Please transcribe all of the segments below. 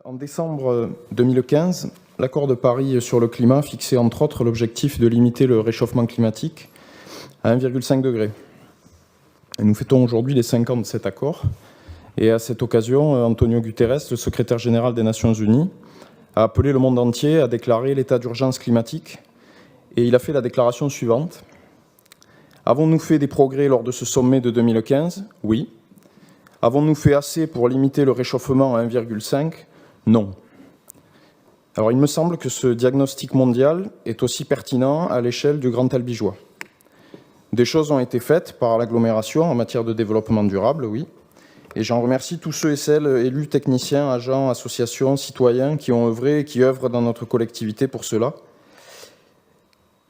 En décembre 2015, l'accord de Paris sur le climat fixait entre autres l'objectif de limiter le réchauffement climatique à 1,5 degré. Et nous fêtons aujourd'hui les 5 ans de cet accord. Et à cette occasion, Antonio Guterres, le secrétaire général des Nations Unies, a appelé le monde entier à déclarer l'état d'urgence climatique. Et il a fait la déclaration suivante. Avons-nous fait des progrès lors de ce sommet de 2015 ? Oui. Avons-nous fait assez pour limiter le réchauffement à 1,5 ? Non. Alors il me semble que ce diagnostic mondial est aussi pertinent à l'échelle du Grand Albigeois. Des choses ont été faites par l'agglomération en matière de développement durable, oui, et j'en remercie tous ceux et celles, élus, techniciens, agents, associations, citoyens, qui ont œuvré et qui œuvrent dans notre collectivité pour cela.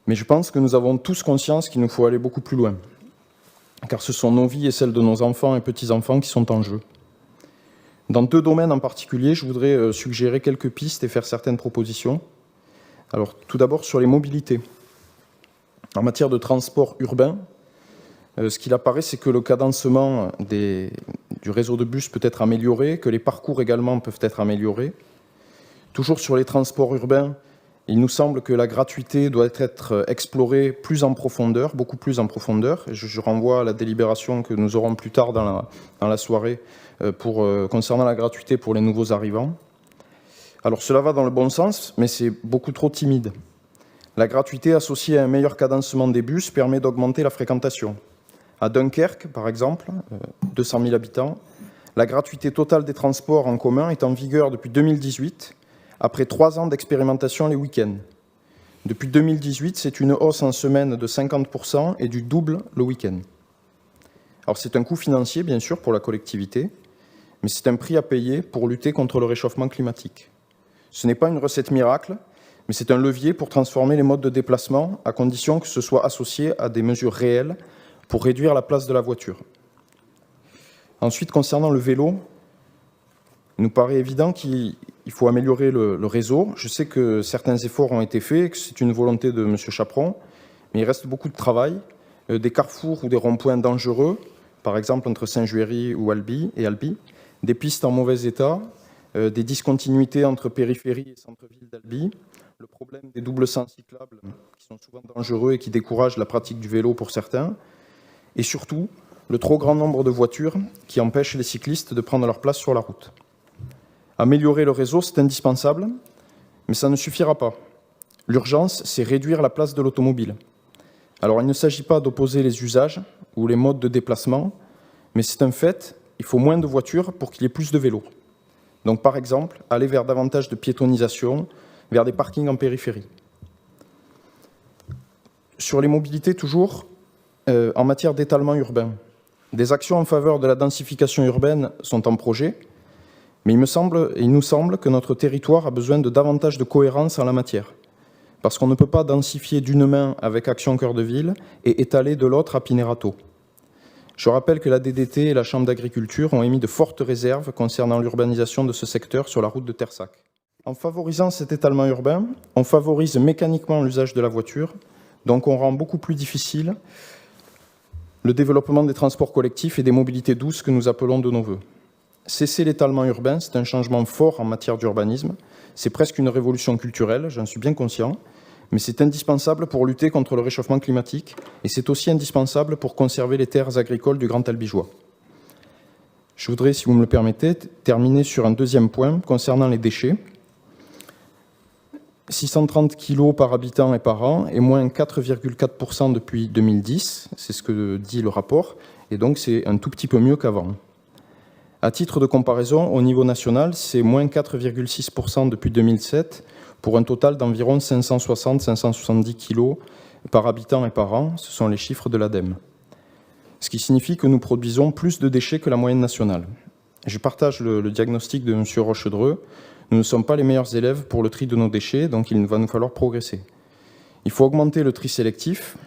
Mais je pense que nous avons tous conscience qu'il nous faut aller beaucoup plus loin, car ce sont nos vies et celles de nos enfants et petits-enfants qui sont en jeu. Dans 2 domaines en particulier, je voudrais suggérer quelques pistes et faire certaines propositions. Alors, tout d'abord sur les mobilités. En matière de transport urbain, ce qu'il apparaît, c'est que le cadencement du réseau de bus peut être amélioré, que les parcours également peuvent être améliorés. Toujours sur les transports urbains, il nous semble que la gratuité doit être explorée plus en profondeur, beaucoup plus en profondeur. Je renvoie à la délibération que nous aurons plus tard dans la soirée concernant la gratuité pour les nouveaux arrivants. Alors cela va dans le bon sens, mais c'est beaucoup trop timide. La gratuité associée à un meilleur cadencement des bus permet d'augmenter la fréquentation. À Dunkerque, par exemple, 200 000 habitants, la gratuité totale des transports en commun est en vigueur depuis 2018, après 3 ans d'expérimentation les week-ends. Depuis 2018, c'est une hausse en semaine de 50% et du double le week-end. Alors c'est un coût financier, bien sûr, pour la collectivité, mais c'est un prix à payer pour lutter contre le réchauffement climatique. Ce n'est pas une recette miracle, mais c'est un levier pour transformer les modes de déplacement, à condition que ce soit associé à des mesures réelles pour réduire la place de la voiture. Ensuite, concernant le vélo, il nous paraît évident qu'il faut améliorer le réseau. Je sais que certains efforts ont été faits, que c'est une volonté de M. Chaperon, mais il reste beaucoup de travail. Des carrefours ou des ronds-points dangereux, par exemple entre Saint-Juéry ou Albi, des pistes en mauvais état, des discontinuités entre périphérie et centre-ville d'Albi, le problème des doubles sens cyclables qui sont souvent dangereux et qui découragent la pratique du vélo pour certains, et surtout le trop grand nombre de voitures qui empêchent les cyclistes de prendre leur place sur la route. Améliorer le réseau, c'est indispensable, mais ça ne suffira pas. L'urgence, c'est réduire la place de l'automobile. Alors, il ne s'agit pas d'opposer les usages ou les modes de déplacement, mais c'est un fait, il faut moins de voitures pour qu'il y ait plus de vélos. Donc, par exemple, aller vers davantage de piétonisation, vers des parkings en périphérie. Sur les mobilités, toujours, en matière d'étalement urbain, des actions en faveur de la densification urbaine sont en projet, mais il nous semble que notre territoire a besoin de davantage de cohérence en la matière, parce qu'on ne peut pas densifier d'une main avec Action Cœur de Ville et étaler de l'autre à Pinérato. Je rappelle que la DDT et la Chambre d'agriculture ont émis de fortes réserves concernant l'urbanisation de ce secteur sur la route de Tersac. En favorisant cet étalement urbain, on favorise mécaniquement l'usage de la voiture, donc on rend beaucoup plus difficile le développement des transports collectifs et des mobilités douces que nous appelons de nos vœux. Cesser l'étalement urbain, c'est un changement fort en matière d'urbanisme. C'est presque une révolution culturelle, j'en suis bien conscient, mais c'est indispensable pour lutter contre le réchauffement climatique et c'est aussi indispensable pour conserver les terres agricoles du Grand Albigeois. Je voudrais, si vous me le permettez, terminer sur un deuxième point concernant les déchets. 630 kg par habitant et par an et moins 4,4% depuis 2010, c'est ce que dit le rapport, et donc c'est un tout petit peu mieux qu'avant. À titre de comparaison, au niveau national, c'est moins 4,6% depuis 2007, pour un total d'environ 560-570 kg par habitant et par an. Ce sont les chiffres de l'ADEME. Ce qui signifie que nous produisons plus de déchets que la moyenne nationale. Je partage le diagnostic de M. Rochedreux. Nous ne sommes pas les meilleurs élèves pour le tri de nos déchets, donc il va nous falloir progresser. Il faut augmenter le tri sélectif.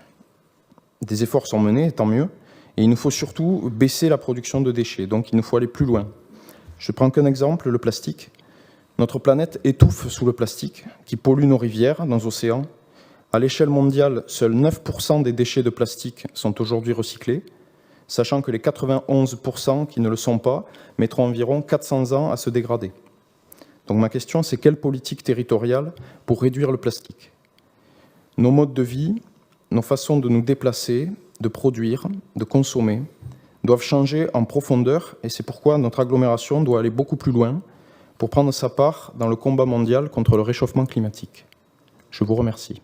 Des efforts sont menés, tant mieux. Et il nous faut surtout baisser la production de déchets, donc il nous faut aller plus loin. Je prends qu'un exemple, le plastique. Notre planète étouffe sous le plastique, qui pollue nos rivières, nos océans. À l'échelle mondiale, seuls 9% des déchets de plastique sont aujourd'hui recyclés, sachant que les 91% qui ne le sont pas mettront environ 400 ans à se dégrader. Donc ma question, c'est quelle politique territoriale pour réduire le plastique? Nos modes de vie, nos façons de nous déplacer, de produire, de consommer, doivent changer en profondeur, et c'est pourquoi notre agglomération doit aller beaucoup plus loin pour prendre sa part dans le combat mondial contre le réchauffement climatique. Je vous remercie.